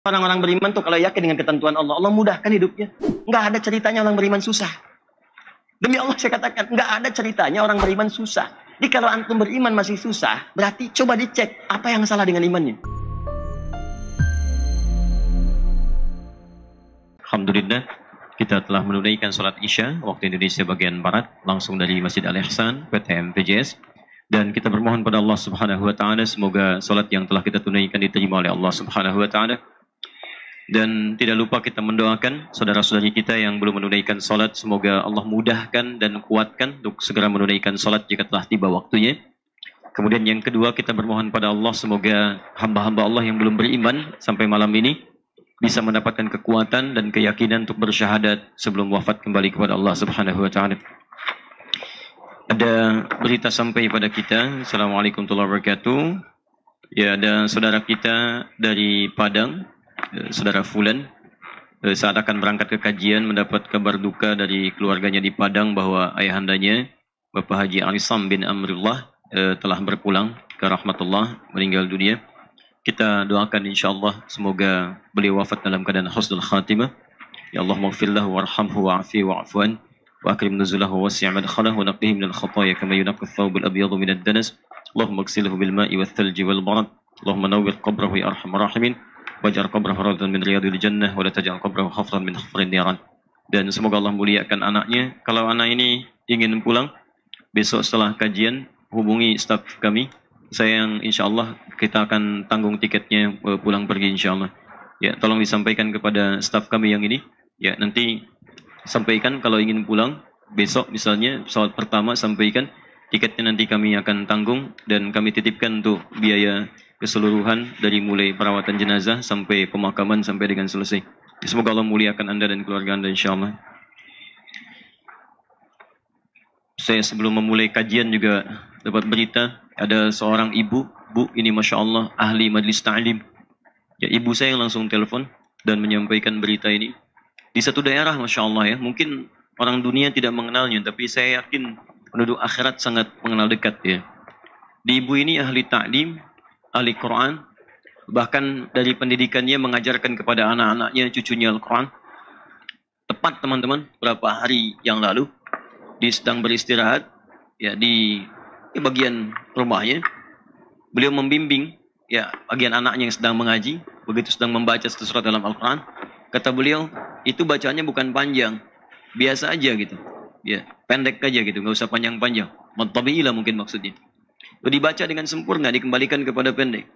Orang-orang beriman tuh kalau yakin dengan ketentuan Allah, Allah mudahkan hidupnya. Nggak ada ceritanya orang beriman susah. Demi Allah saya katakan, nggak ada ceritanya orang beriman susah. Jadi kalau antum beriman masih susah, berarti coba dicek apa yang salah dengan imannya. Alhamdulillah, kita telah menunaikan sholat Isya waktu Indonesia bagian Barat, langsung dari Masjid Al-Ihsan, PTM PJS. Dan kita bermohon pada Allah Subhanahu wa Ta'ala, semoga sholat yang telah kita tunaikan diterima oleh Allah Subhanahu wa Ta'ala. Dan tidak lupa kita mendoakan saudara-saudari kita yang belum menunaikan sholat, semoga Allah mudahkan dan kuatkan untuk segera menunaikan sholat jika telah tiba waktunya. Kemudian yang kedua, kita bermohon pada Allah, semoga hamba-hamba Allah yang belum beriman sampai malam ini bisa mendapatkan kekuatan dan keyakinan untuk bersyahadat sebelum wafat kembali kepada Allah Subhanahu wa Ta'ala. Ada berita sampai pada kita. Assalamualaikum warahmatullahi wabarakatuh. Ya, ada saudara kita dari Padang, saudara Fulan, saat akan berangkat ke kajian mendapat kabar duka dari keluarganya di Padang bahwa ayahandanya Bapak Haji Alisam bin Amrullah telah berpulang ke rahmatullah, meninggal dunia. Kita doakan insyaallah semoga beliau wafat dalam keadaan husnul khatimah. Ya Allah, maghfirlahu warhamhu wa'afi wa'afuan wa akrim nuzulahu wasi' madkhalahu wa naqih minal khataaya kama yunqqa ath-thawbul abyadu minad danas. Allahumma ighsilhu bil ma'i wath thalji wal barad. Allahumma nawwir qabrahu ya arhamar rahimin waj'al qabrahu rawdatan min riyadil jannah wa la taj'al qabrahu hafran min hufrin niran. Dan semoga Allah muliakan anaknya. Kalau anak ini ingin pulang besok setelah kajian, hubungi staf kami. Saya yang insyaallah kita akan tanggung tiketnya pulang pergi insyaallah. Ya, tolong disampaikan kepada staf kami yang ini. Ya, nanti sampaikan kalau ingin pulang besok misalnya pesawat pertama, sampaikan tiketnya nanti kami akan tanggung dan kami titipkan untuk biaya keseluruhan dari mulai perawatan jenazah sampai pemakaman sampai dengan selesai. Semoga Allah muliakan Anda dan keluarga Anda insyaallah. Saya sebelum memulai kajian juga dapat berita ada seorang ibu, Bu, ini Masya Allah ahli majlis ta'lim. Ya, ibu saya yang langsung telepon dan menyampaikan berita ini. Di satu daerah Masya Allah ya, mungkin orang dunia tidak mengenalnya, tapi saya yakin penduduk akhirat sangat mengenal dekat ya. Di ibu ini ahli ta'lim, ahli Quran, bahkan dari pendidikannya mengajarkan kepada anak-anaknya, cucunya Al-Quran. Tepat teman-teman, beberapa hari yang lalu, dia sedang beristirahat ya di bagian rumahnya. Beliau membimbing ya bagian anaknya yang sedang mengaji, begitu sedang membaca satu surat dalam Al-Quran. Kata beliau, itu bacaannya bukan panjang, biasa aja gitu. Ya, pendek aja gitu, nggak usah panjang-panjang. Matabi'ilah mungkin maksudnya. Dibaca dengan sempurna, dikembalikan kepada pendek.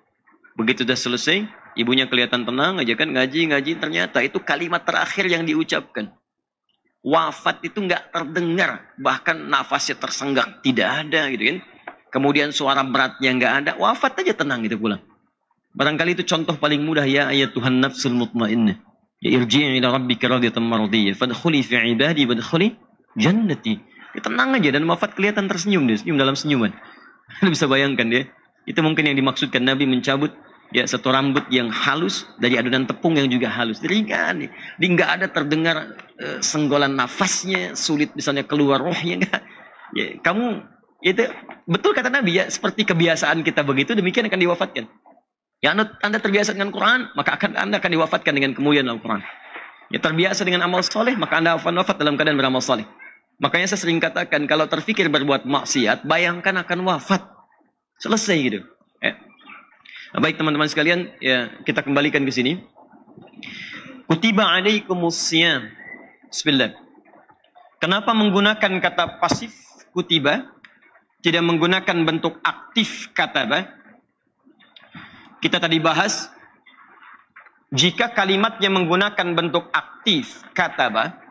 Begitu sudah selesai, ibunya kelihatan tenang aja kan, ngaji, ternyata itu kalimat terakhir yang diucapkan. Wafat itu nggak terdengar, bahkan nafasnya tersenggak, tidak ada gitu kan. Kemudian suara beratnya nggak ada, wafat aja tenang gitu pulang. Barangkali itu contoh paling mudah ya ayat Tuhan nafsul mutmainnah. Ya irji'i ila rabbika radiyatan mardiyah fadkhuli fi ibadi wadkhuli jannati. Ya, tenang aja dan wafat kelihatan tersenyum dia, senyum dalam senyuman. Anda bisa bayangkan dia. Itu mungkin yang dimaksudkan Nabi mencabut ya satu rambut yang halus dari adonan tepung yang juga halus. Ringan. Dia nggak ada terdengar senggolan nafasnya, sulit misalnya keluar rohnya enggak. Ya, kamu itu betul kata Nabi ya, seperti kebiasaan kita begitu demikian akan diwafatkan. Ya, anda terbiasa dengan Quran, maka Anda akan diwafatkan dengan kemuliaan Al-Quran. Ya, terbiasa dengan amal soleh, maka Anda akan wafat dalam keadaan beramal soleh. Makanya saya sering katakan, kalau terfikir berbuat maksiat, bayangkan akan wafat. Selesai gitu. Ya. Nah, baik teman-teman sekalian, ya kita kembalikan ke sini. Kutiba alaikumus siyam. Bismillah. Kenapa menggunakan kata pasif kutiba? Tidak menggunakan bentuk aktif kataba? Kita tadi bahas, jika kalimatnya menggunakan bentuk aktif kataba,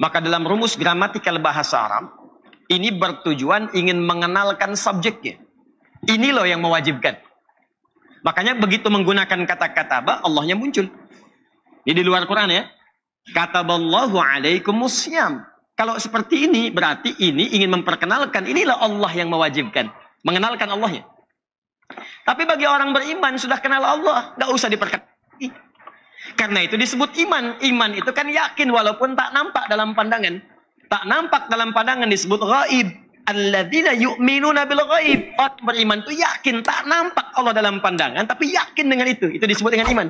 maka dalam rumus gramatikal bahasa Arab, ini bertujuan ingin mengenalkan subjeknya. Ini loh yang mewajibkan. Makanya begitu menggunakan kata kataba, Allahnya muncul. Ini di luar Quran ya. Kataballahu alaikumus syiyam. Kalau seperti ini, berarti ini ingin memperkenalkan, inilah Allah yang mewajibkan. Mengenalkan Allahnya. Tapi bagi orang beriman sudah kenal Allah, nggak usah diperkenalkan. Karena itu disebut iman. Iman itu kan yakin walaupun tak nampak dalam pandangan. Tak nampak dalam pandangan disebut ghaib. Alladzina yu'minuna bil ghaib. Orang beriman itu yakin tak nampak Allah dalam pandangan, tapi yakin dengan itu. Itu disebut dengan iman.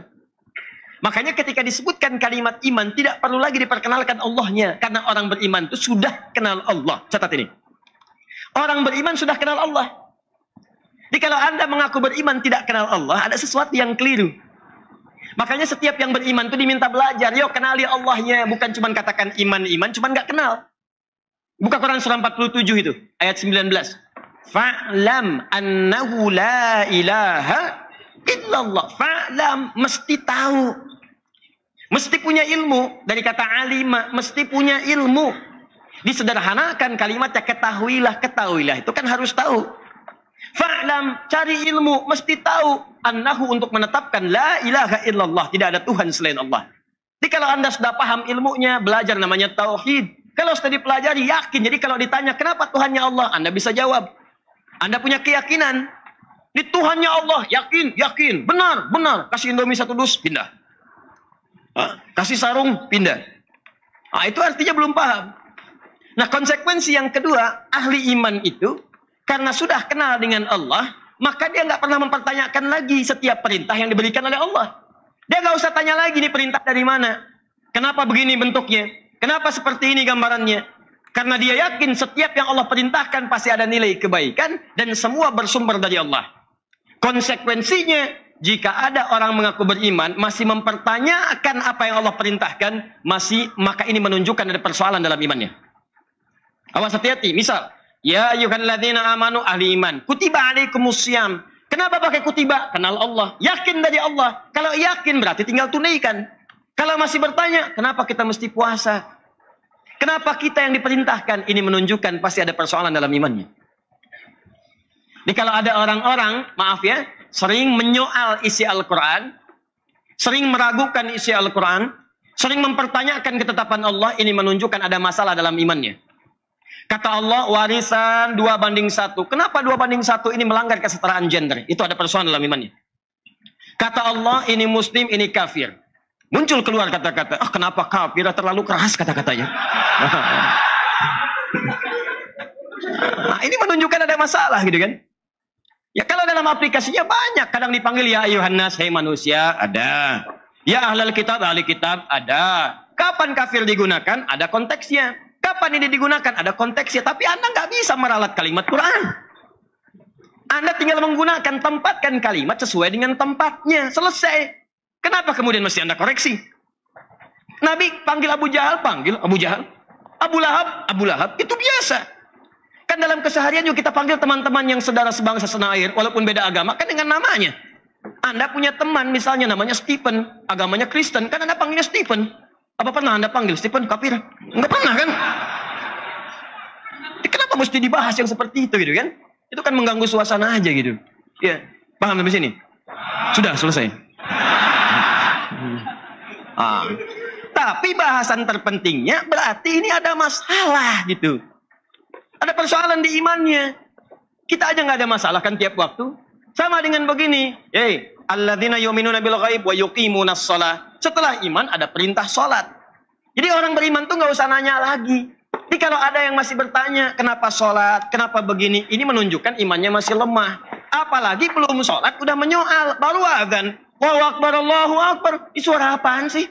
Makanya ketika disebutkan kalimat iman, tidak perlu lagi diperkenalkan Allahnya. Karena orang beriman itu sudah kenal Allah. Catat ini. Orang beriman sudah kenal Allah. Jadi kalau Anda mengaku beriman tidak kenal Allah, ada sesuatu yang keliru. Makanya setiap yang beriman itu diminta belajar. Yuk kenali Allahnya. Bukan cuma katakan iman-iman, cuma nggak kenal. Buka Quran surah 47 itu. Ayat 19. Fa'lam annahu la ilaha illallah. Fa'lam. Mesti tahu. Mesti punya ilmu. Dari kata alima. Mesti punya ilmu. Disederhanakan kalimatnya ketahuilah. Ketahuilah. Itu kan harus tahu. Fa'lam. Cari ilmu. Mesti tahu. Annahu untuk menetapkan la ilaha illallah. Tidak ada Tuhan selain Allah. Jadi kalau Anda sudah paham ilmunya. Belajar namanya tauhid. Kalau sudah dipelajari yakin. Jadi kalau ditanya kenapa Tuhannya Allah. Anda bisa jawab. Anda punya keyakinan. Ini Tuhannya Allah. Yakin. Yakin. Benar. Benar. Kasih Indomie 1 dus. Pindah. Kasih sarung. Pindah. Nah, itu artinya belum paham. Nah, konsekuensi yang kedua, ahli iman itu, karena sudah kenal dengan Allah, maka dia nggak pernah mempertanyakan lagi setiap perintah yang diberikan oleh Allah. Dia nggak usah tanya lagi, ini perintah dari mana? Kenapa begini bentuknya? Kenapa seperti ini gambarannya? Karena dia yakin setiap yang Allah perintahkan pasti ada nilai kebaikan, dan semua bersumber dari Allah. Konsekuensinya, jika ada orang mengaku beriman, masih mempertanyakan apa yang Allah perintahkan, maka ini menunjukkan ada persoalan dalam imannya. Awas hati-hati. Misal, ya ayyuhalladzina amanu ahli iman. Kutiba alaikumusiyam. Kenapa pakai kutiba? Kenal Allah. Yakin dari Allah. Kalau yakin berarti tinggal tunaikan. Kalau masih bertanya, kenapa kita mesti puasa? Kenapa kita yang diperintahkan? Ini menunjukkan pasti ada persoalan dalam imannya. Jadi kalau ada orang-orang, maaf ya, sering menyoal isi Al-Quran, sering meragukan isi Al-Quran, sering mempertanyakan ketetapan Allah, ini menunjukkan ada masalah dalam imannya. Kata Allah, warisan 2:1. Kenapa 2:1 ini melanggar kesetaraan gender? Itu ada persoalan dalam imannya. Kata Allah, ini muslim, ini kafir. Muncul keluar kata-kata, kenapa kafir? Terlalu keras kata-katanya. Nah, ini menunjukkan ada masalah gitu kan. Ya kalau dalam aplikasinya banyak. Kadang dipanggil ya ayuhan nas, hei manusia, ada. Ya ahlal kitab, ahli kitab, ada. Kapan kafir digunakan? Ada konteksnya. Kapan ini digunakan? Ada konteksnya. Tapi Anda nggak bisa meralat kalimat Quran. Anda tinggal menggunakan, tempatkan kalimat sesuai dengan tempatnya. Selesai. Kenapa kemudian mesti Anda koreksi? Nabi panggil Abu Jahal, panggil Abu Jahal. Abu Lahab, Abu Lahab. Itu biasa. Kan dalam keseharian juga kita panggil teman-teman yang saudara sebangsa senair, walaupun beda agama, kan dengan namanya. Anda punya teman misalnya namanya Stephen, agamanya Kristen, kan Anda panggilnya Stephen. Apa pernah Anda panggil Stephen kafir? Enggak pernah kan? Kenapa mesti dibahas yang seperti itu gitu kan? Itu kan mengganggu suasana aja gitu. Ya, paham sampai sini? Sudah selesai. Tapi bahasan terpentingnya berarti ini ada masalah gitu. Ada persoalan di imannya. Kita aja nggak ada masalah kan tiap waktu. Sama dengan begini. Alladzina yu'minuna bil ghaib wa yuqimunas shalah. Setelah iman ada perintah sholat. Jadi orang beriman tuh nggak usah nanya lagi. Jadi kalau ada yang masih bertanya kenapa sholat, kenapa begini, ini menunjukkan imannya masih lemah. Apalagi belum sholat udah menyoal, baru adzan. Allahu Akbar, Allahu Akbar. Ini suara apaan sih?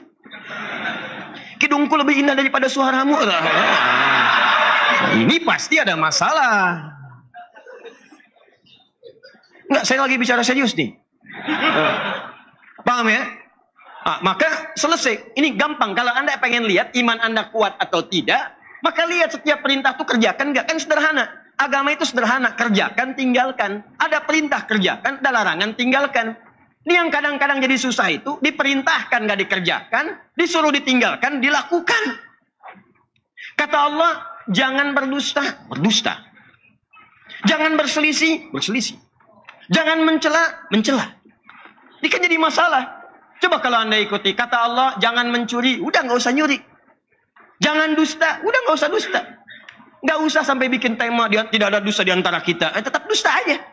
Kidungku lebih indah daripada suaramu. Ini pasti ada masalah. Enggak, saya lagi bicara serius nih. Paham ya? Maka selesai. Ini gampang. Kalau Anda pengen lihat iman Anda kuat atau tidak, maka lihat setiap perintah itu kerjakan enggak. Kan sederhana. Agama itu sederhana. Kerjakan, tinggalkan. Ada perintah kerjakan, ada larangan tinggalkan. Ini yang kadang-kadang jadi susah itu, diperintahkan nggak dikerjakan, disuruh ditinggalkan, dilakukan. Kata Allah, jangan berdusta, berdusta. Jangan berselisih, berselisih. Jangan mencela, mencela. Ini kan jadi masalah. Coba kalau Anda ikuti, kata Allah, jangan mencuri, udah nggak usah nyuri. Jangan dusta, udah nggak usah dusta. Nggak usah sampai bikin tema, tidak ada dusta di antara kita. Tetap dusta aja.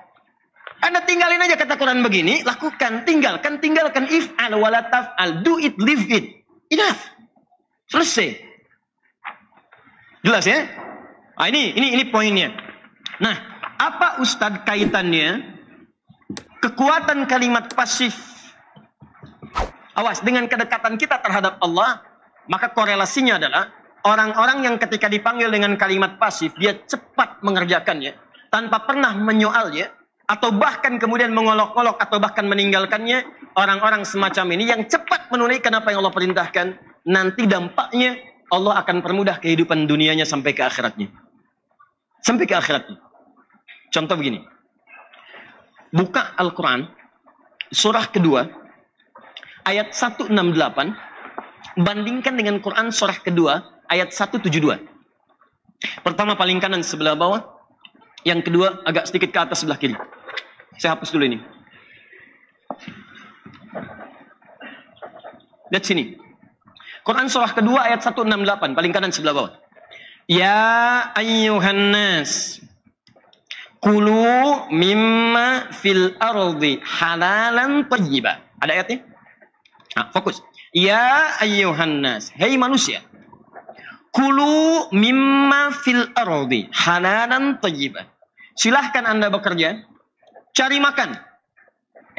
Anda tinggalin aja kata Quran begini, lakukan, tinggalkan, tinggalkan. If'al wala taf'al, do it, live it. Enough. Selesai. Jelas ya? Ini poinnya. Nah, apa Ustadz kaitannya kekuatan kalimat pasif? Awas, dengan kedekatan kita terhadap Allah, maka korelasinya adalah orang-orang yang ketika dipanggil dengan kalimat pasif, dia cepat mengerjakannya, tanpa pernah menyoalnya, atau bahkan kemudian mengolok-olok, atau bahkan meninggalkannya. Orang-orang semacam ini yang cepat menunaikan apa yang Allah perintahkan, nanti dampaknya Allah akan permudah kehidupan dunianya sampai ke akhiratnya. Sampai ke akhiratnya. Contoh begini. Buka Al-Quran, surah kedua, ayat 168, bandingkan dengan Quran surah kedua, ayat 172. Pertama paling kanan sebelah bawah, yang kedua agak sedikit ke atas sebelah kiri. Saya hapus dulu ini. Lihat sini. Quran surah kedua, ayat 168, paling kanan sebelah bawah. Ya ayyuhan nas, kulu mimma fil ardi halalan thayyiba. Ada ayatnya? Nah, fokus. Ya ayyuhan nas, hei manusia. Kulu mimma fil ardi halalan thayyiba. Silahkan Anda bekerja, cari makan.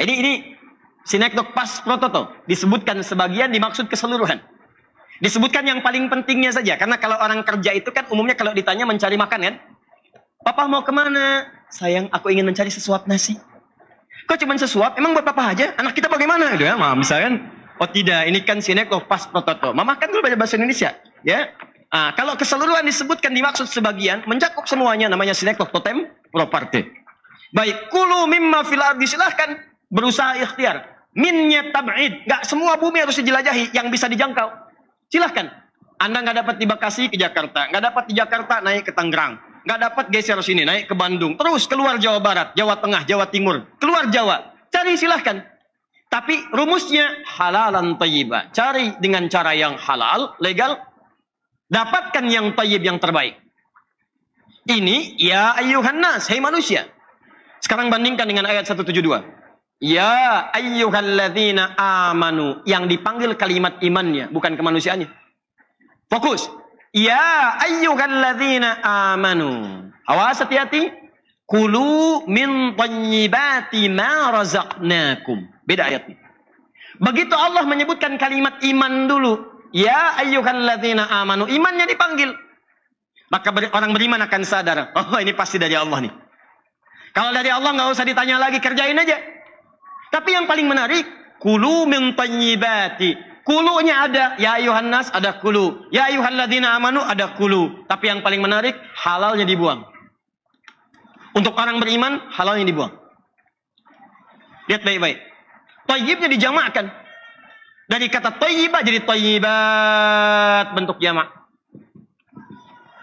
Ini sinekdok pas prototo. Disebutkan sebagian, dimaksud keseluruhan. Disebutkan yang paling pentingnya saja. Karena kalau orang kerja itu kan umumnya kalau ditanya mencari makan kan. Papa mau kemana? Sayang, aku ingin mencari sesuap nasi. Kok cuma sesuap? Emang buat papa aja? Anak kita bagaimana? Ya, misalkan. Oh tidak, ini kan sinekdok pas prototo. Mama kan dulu bahasa Indonesia. Ya. Kalau keseluruhan disebutkan dimaksud sebagian, mencakup semuanya, namanya sinekdok totem properti. Baik, kulu mimma fil ardi, silahkan berusaha ikhtiar. Minnya tab'id, nggak semua bumi harus dijelajahi yang bisa dijangkau. Silahkan. Anda nggak dapat di Bekasi ke Jakarta, nggak dapat di Jakarta naik ke Tangerang, nggak dapat geser sini naik ke Bandung, terus keluar Jawa Barat, Jawa Tengah, Jawa Timur, keluar Jawa. Cari silahkan. Tapi rumusnya halalan thayyiba. Cari dengan cara yang halal, legal. Dapatkan yang thayyib, yang terbaik. Ini ya ayyuhan nas, hei manusia. Sekarang bandingkan dengan ayat 172. Ya ayyuhalladzina amanu, yang dipanggil kalimat imannya, bukan kemanusiaannya. Fokus. Ya ayyuhalladzina amanu. Awas, hati-hati. Kulu min thayyibati ma razaqnakum. Beda ayatnya. Begitu Allah menyebutkan kalimat iman dulu. Ya ayyuhalladzina amanu. Imannya dipanggil. Maka orang beriman akan sadar. Oh, ini pasti dari Allah nih. Kalau dari Allah nggak usah ditanya lagi, kerjain aja. Tapi yang paling menarik, kulu min thayyibati. Kulunya ada, ya ayyuhan nas ada kulu. Ya ayyuhalladzina amanu ada kulu. Tapi yang paling menarik, halalnya dibuang. Untuk orang beriman, halalnya dibuang. Lihat baik-baik. Thayyibnya dijamakkan. Dari kata thayyibah jadi thayyibat, bentuk jamak.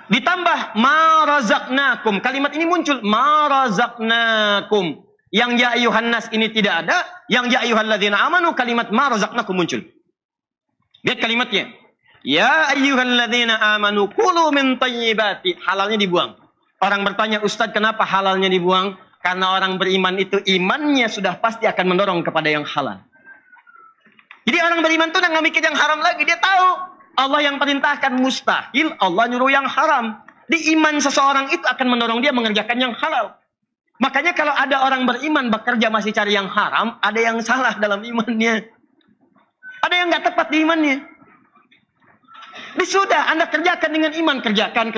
Ditambah ma razaqnakum. Kalimat ini muncul, ma razaqnakum. Yang ya ayyuhan nas ini tidak ada, yang ya ayyuhalladzina amanu kalimat ma razaqnakum muncul. Lihat kalimatnya. Ya ayyuhalladzina amanu kulu min thayyibati. Halalnya dibuang. Orang bertanya, Ustadz kenapa halalnya dibuang? Karena orang beriman itu imannya sudah pasti akan mendorong kepada yang halal. Jadi orang beriman itu nggak mikir yang haram lagi. Dia tahu Allah yang perintahkan mustahil, Allah nyuruh yang haram. Di iman seseorang itu akan mendorong dia mengerjakan yang halal. Makanya kalau ada orang beriman bekerja masih cari yang haram, ada yang salah dalam imannya. Ada yang nggak tepat di imannya. Sudah, Anda kerjakan dengan iman. Kerjakan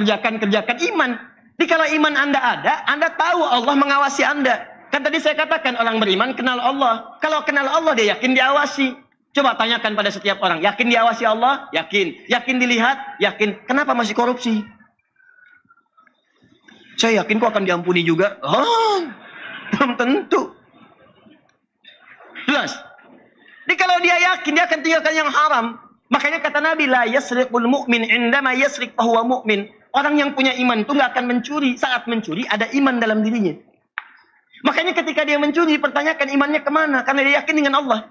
iman. Jadi kalau iman Anda ada, Anda tahu Allah mengawasi Anda. Kan tadi saya katakan orang beriman kenal Allah. Kalau kenal Allah dia yakin diawasi. Coba tanyakan pada setiap orang, yakin diawasi Allah? Yakin. Yakin dilihat? Yakin. Kenapa masih korupsi? Saya yakin kok akan diampuni juga. Oh, belum tentu. Jelas. Jadi kalau dia yakin, dia akan tinggalkan yang haram. Makanya kata Nabi, la yasriqul mu'min indama yasriq fahuwa mu'min. Orang yang punya iman itu nggak akan mencuri. Saat mencuri, ada iman dalam dirinya. Makanya ketika dia mencuri, pertanyakan imannya kemana? Karena dia yakin dengan Allah.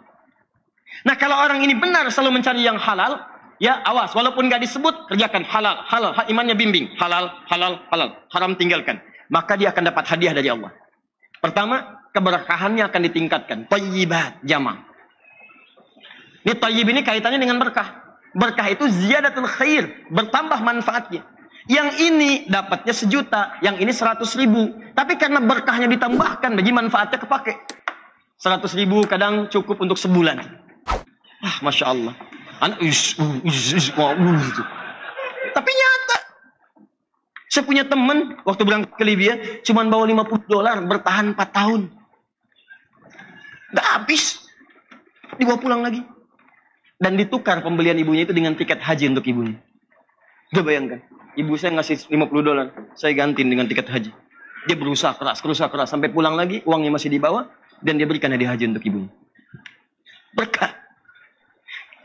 Nah kalau orang ini benar selalu mencari yang halal, ya awas, walaupun nggak disebut, kerjakan halal, halal, imannya bimbing, halal, halal, halal, haram tinggalkan. Maka dia akan dapat hadiah dari Allah. Pertama, keberkahannya akan ditingkatkan. Thayyibat, jama'. Ini thayyib ini kaitannya dengan berkah. Berkah itu ziyadatul khair, bertambah manfaatnya. Yang ini dapatnya 1 juta, yang ini 100.000. Tapi karena berkahnya ditambahkan, bagi manfaatnya kepake. 100.000 kadang cukup untuk sebulan. Masya Allah. Tapi nyata. Saya punya teman waktu berangkat ke Libya cuma bawa $50 bertahan 4 tahun. Gak habis. Dibawa pulang lagi. Dan ditukar pembelian ibunya itu dengan tiket haji untuk ibunya. Udah bayangkan. Ibu saya ngasih $50. Saya gantiin dengan tiket haji. Dia berusaha keras. Sampai pulang lagi, uangnya masih dibawa. Dan dia berikan hadiah haji untuk ibunya. Berkah.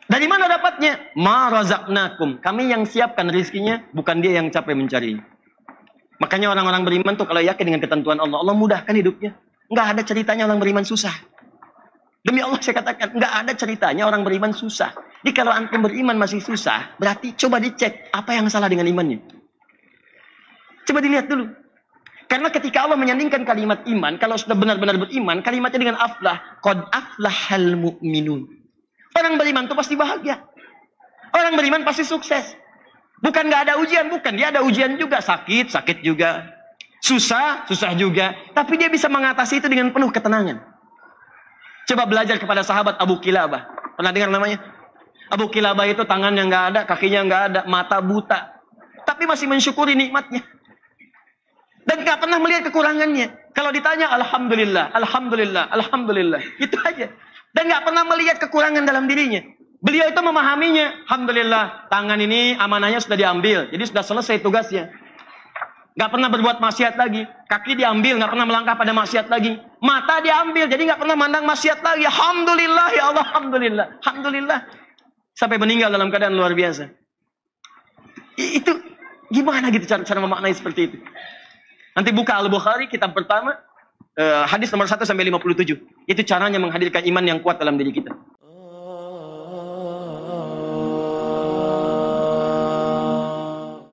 Dari mana dapatnya? Ma razaqnakum. Kami yang siapkan rizkinya, bukan dia yang capek mencari. Makanya orang-orang beriman tuh kalau yakin dengan ketentuan Allah, Allah mudahkan hidupnya. Nggak ada ceritanya orang beriman susah. Demi Allah saya katakan, nggak ada ceritanya orang beriman susah. Jadi kalau antum beriman masih susah, berarti coba dicek apa yang salah dengan imannya. Coba dilihat dulu. Karena ketika Allah menyandingkan kalimat iman, kalau sudah benar-benar beriman, kalimatnya dengan aflah. Qad aflahal mu'minun. Orang beriman itu pasti bahagia. Orang beriman pasti sukses. Bukan nggak ada ujian, bukan. Dia ada ujian juga. Sakit juga. Susah juga. Tapi dia bisa mengatasi itu dengan penuh ketenangan. Coba belajar kepada sahabat Abu Kilabah. Pernah dengar namanya? Abu Kilabah itu tangannya nggak ada, kakinya nggak ada, mata buta. Tapi masih mensyukuri nikmatnya. Dan nggak pernah melihat kekurangannya. Kalau ditanya, Alhamdulillah. Itu aja. Dan nggak pernah melihat kekurangan dalam dirinya. Beliau itu memahaminya. Alhamdulillah, tangan ini amanahnya sudah diambil. Jadi sudah selesai tugasnya. Nggak pernah berbuat maksiat lagi. Kaki diambil, nggak pernah melangkah pada maksiat lagi. Mata diambil, jadi nggak pernah mandang maksiat lagi. Alhamdulillah, ya Allah, Alhamdulillah. Sampai meninggal dalam keadaan luar biasa. Itu gimana gitu cara memaknai seperti itu? Nanti buka Al-Bukhari, kitab pertama, hadis nomor 1 sampai 57. Itu caranya menghadirkan iman yang kuat dalam diri kita.